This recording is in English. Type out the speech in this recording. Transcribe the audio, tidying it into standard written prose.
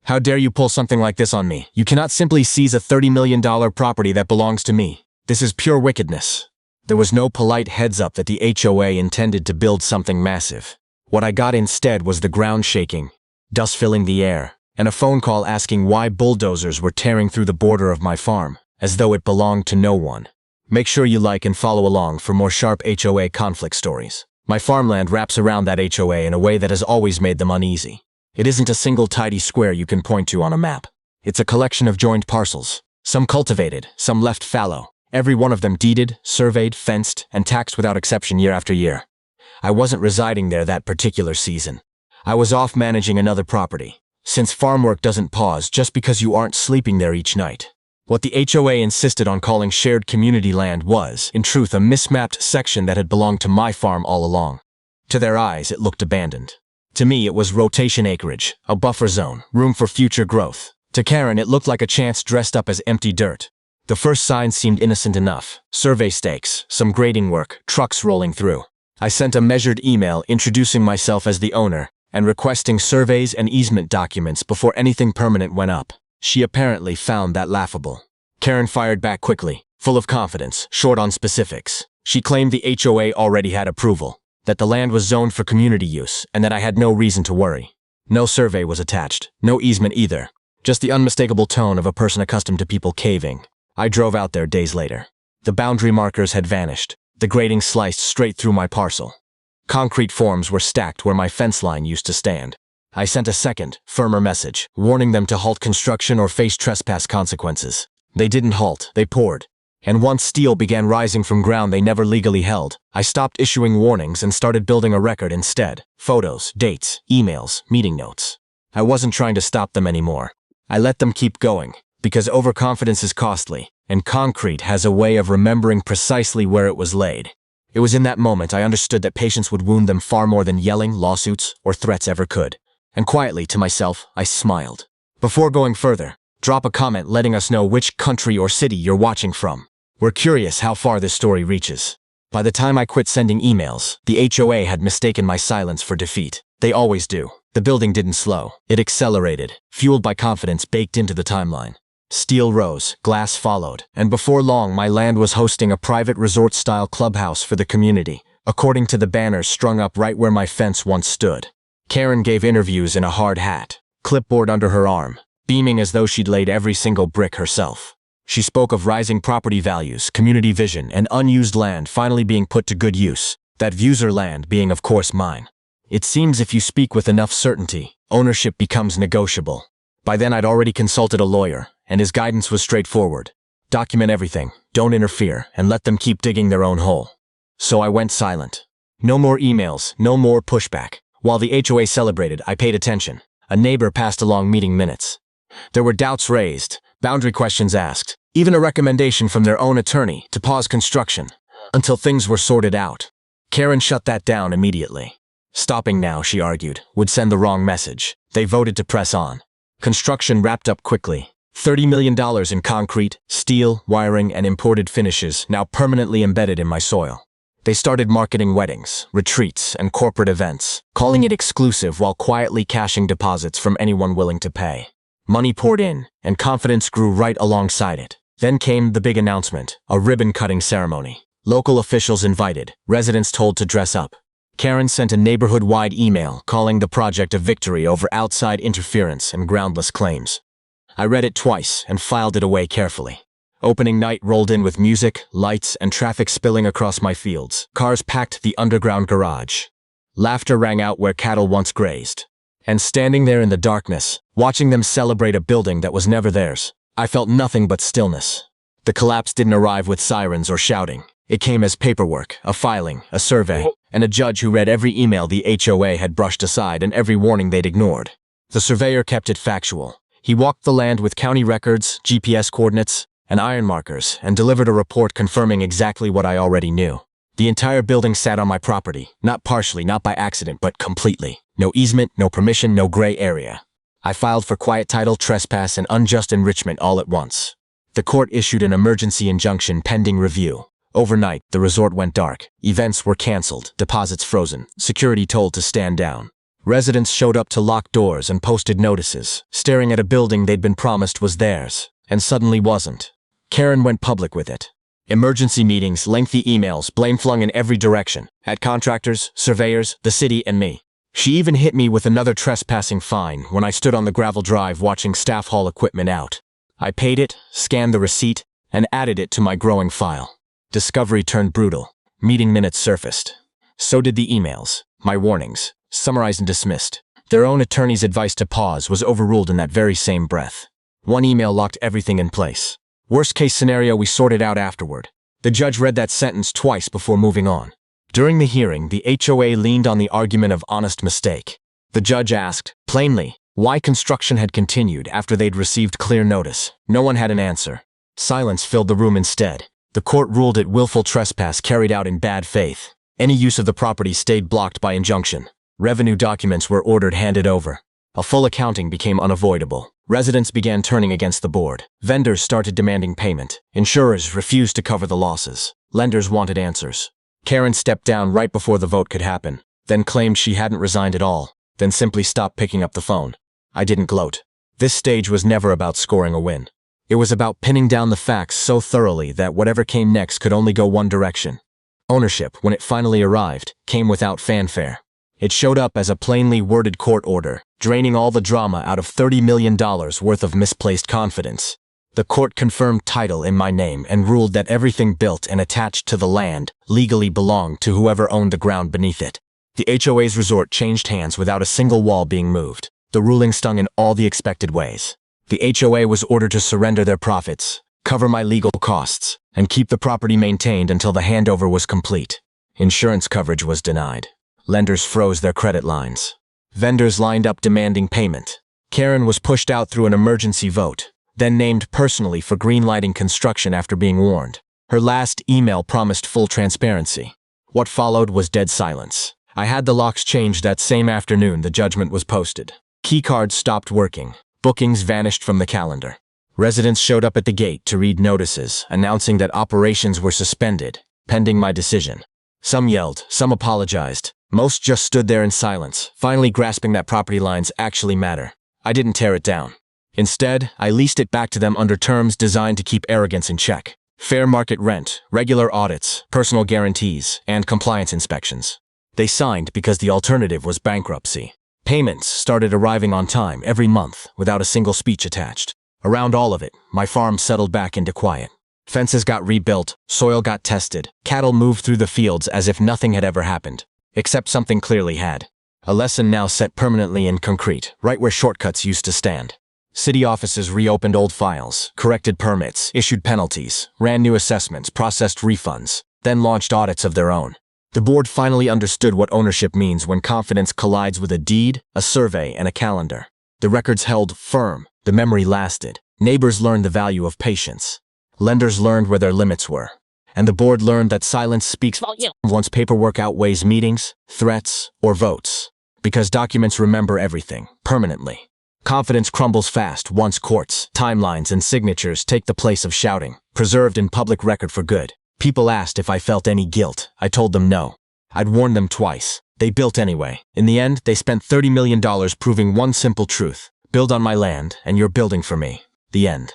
How dare you pull something like this on me? You cannot simply seize a $30 million property that belongs to me. This is pure wickedness. There was no polite heads up that the HOA intended to build something massive. What I got instead was the ground shaking, dust filling the air, and a phone call asking why bulldozers were tearing through the border of my farm, as though it belonged to no one. Make sure you like and follow along for more sharp HOA conflict stories. My farmland wraps around that HOA in a way that has always made them uneasy. It isn't a single tidy square you can point to on a map. It's a collection of joined parcels, some cultivated, some left fallow, every one of them deeded, surveyed, fenced, and taxed without exception year after year. I wasn't residing there that particular season. I was off managing another property, since farm work doesn't pause just because you aren't sleeping there each night. What the HOA insisted on calling shared community land was, in truth, a mismapped section that had belonged to my farm all along. To their eyes, it looked abandoned. To me, it was rotation acreage, a buffer zone, room for future growth. To Karen, it looked like a chance dressed up as empty dirt. The first signs seemed innocent enough. Survey stakes, some grading work, trucks rolling through. I sent a measured email introducing myself as the owner and requesting surveys and easement documents before anything permanent went up. She apparently found that laughable. Karen fired back quickly, full of confidence, short on specifics. She claimed the HOA already had approval, that the land was zoned for community use, and that I had no reason to worry. No survey was attached, no easement either, just the unmistakable tone of a person accustomed to people caving. I drove out there days later. The boundary markers had vanished, the grading sliced straight through my parcel. Concrete forms were stacked where my fence line used to stand. I sent a second, firmer message, warning them to halt construction or face trespass consequences. They didn't halt, they poured. And once steel began rising from ground they never legally held, I stopped issuing warnings and started building a record instead. Photos, dates, emails, meeting notes. I wasn't trying to stop them anymore. I let them keep going, because overconfidence is costly, and concrete has a way of remembering precisely where it was laid. It was in that moment I understood that patience would wound them far more than yelling, lawsuits, or threats ever could. And quietly, to myself, I smiled. Before going further, drop a comment letting us know which country or city you're watching from. We're curious how far this story reaches. By the time I quit sending emails, the HOA had mistaken my silence for defeat. They always do. The building didn't slow. It accelerated, fueled by confidence baked into the timeline. Steel rose, glass followed, and before long my land was hosting a private resort-style clubhouse for the community, according to the banners strung up right where my fence once stood. Karen gave interviews in a hard hat, clipboard under her arm, beaming as though she'd laid every single brick herself. She spoke of rising property values, community vision, and unused land finally being put to good use, that Vuser land being of course mine. It seems if you speak with enough certainty, ownership becomes negotiable. By then I'd already consulted a lawyer, and his guidance was straightforward. Document everything, don't interfere, and let them keep digging their own hole. So I went silent. No more emails, no more pushback. While the HOA celebrated, I paid attention. A neighbor passed along meeting minutes. There were doubts raised, boundary questions asked, even a recommendation from their own attorney to pause construction until things were sorted out. Karen shut that down immediately. Stopping now, she argued, would send the wrong message. They voted to press on. Construction wrapped up quickly. $30 million in concrete, steel, wiring, and imported finishes now permanently embedded in my soil. They started marketing weddings, retreats, and corporate events, calling it exclusive while quietly cashing deposits from anyone willing to pay. Money poured in, and confidence grew right alongside it. Then came the big announcement, a ribbon-cutting ceremony. Local officials invited, residents told to dress up. Karen sent a neighborhood-wide email calling the project a victory over outside interference and groundless claims. I read it twice and filed it away carefully. Opening night rolled in with music, lights, and traffic spilling across my fields. Cars packed the underground garage. Laughter rang out where cattle once grazed. And standing there in the darkness, watching them celebrate a building that was never theirs, I felt nothing but stillness. The collapse didn't arrive with sirens or shouting. It came as paperwork, a filing, a survey, and a judge who read every email the HOA had brushed aside and every warning they'd ignored. The surveyor kept it factual. He walked the land with county records, GPS coordinates, and iron markers, and delivered a report confirming exactly what I already knew. The entire building sat on my property, not partially, not by accident, but completely. No easement, no permission, no gray area. I filed for quiet title, trespass, and unjust enrichment all at once. The court issued an emergency injunction pending review. Overnight, the resort went dark. Events were canceled, deposits frozen, security told to stand down. Residents showed up to lock doors and posted notices, staring at a building they'd been promised was theirs, and suddenly wasn't. Karen went public with it. Emergency meetings, lengthy emails, blame flung in every direction, at contractors, surveyors, the city, and me. She even hit me with another trespassing fine when I stood on the gravel drive watching staff haul equipment out. I paid it, scanned the receipt, and added it to my growing file. Discovery turned brutal. Meeting minutes surfaced. So did the emails, my warnings, summarized and dismissed. Their own attorney's advice to pause was overruled in that very same breath. One email locked everything in place. Worst case scenario we sorted out afterward. The judge read that sentence twice before moving on. During the hearing, the HOA leaned on the argument of honest mistake. The judge asked, plainly, why construction had continued after they'd received clear notice. No one had an answer. Silence filled the room instead. The court ruled it willful trespass carried out in bad faith. Any use of the property stayed blocked by injunction. Revenue documents were ordered handed over. A full accounting became unavoidable. Residents began turning against the board. Vendors started demanding payment. Insurers refused to cover the losses. Lenders wanted answers. Karen stepped down right before the vote could happen, then claimed she hadn't resigned at all, then simply stopped picking up the phone. I didn't gloat. This stage was never about scoring a win. It was about pinning down the facts so thoroughly that whatever came next could only go one direction. Ownership, when it finally arrived, came without fanfare. It showed up as a plainly worded court order, draining all the drama out of $30 million worth of misplaced confidence. The court confirmed title in my name and ruled that everything built and attached to the land legally belonged to whoever owned the ground beneath it. The HOA's resort changed hands without a single wall being moved. The ruling stung in all the expected ways. The HOA was ordered to surrender their profits, cover my legal costs, and keep the property maintained until the handover was complete. Insurance coverage was denied. Lenders froze their credit lines. Vendors lined up demanding payment. Karen was pushed out through an emergency vote, then named personally for greenlighting construction after being warned. Her last email promised full transparency. What followed was dead silence. I had the locks changed that same afternoon the judgment was posted. Keycards stopped working. Bookings vanished from the calendar. Residents showed up at the gate to read notices, announcing that operations were suspended, pending my decision. Some yelled, some apologized. Most just stood there in silence, finally grasping that property lines actually matter. I didn't tear it down. Instead, I leased it back to them under terms designed to keep arrogance in check. Fair market rent, regular audits, personal guarantees, and compliance inspections. They signed because the alternative was bankruptcy. Payments started arriving on time every month without a single speech attached. Around all of it, my farm settled back into quiet. Fences got rebuilt, soil got tested, cattle moved through the fields as if nothing had ever happened. Except something clearly had. A lesson now set permanently in concrete, right where shortcuts used to stand. City offices reopened old files, corrected permits, issued penalties, ran new assessments, processed refunds, then launched audits of their own. The board finally understood what ownership means when confidence collides with a deed, a survey, and a calendar. The records held firm, the memory lasted. Neighbors learned the value of patience. Lenders learned where their limits were. And the board learned that silence speaks volumes once paperwork outweighs meetings, threats, or votes. Because documents remember everything, permanently. Confidence crumbles fast once courts, timelines, and signatures take the place of shouting, preserved in public record for good. People asked if I felt any guilt. I told them no. I'd warned them twice. They built anyway. In the end, they spent $30 million proving one simple truth. Build on my land, and you're building for me. The end.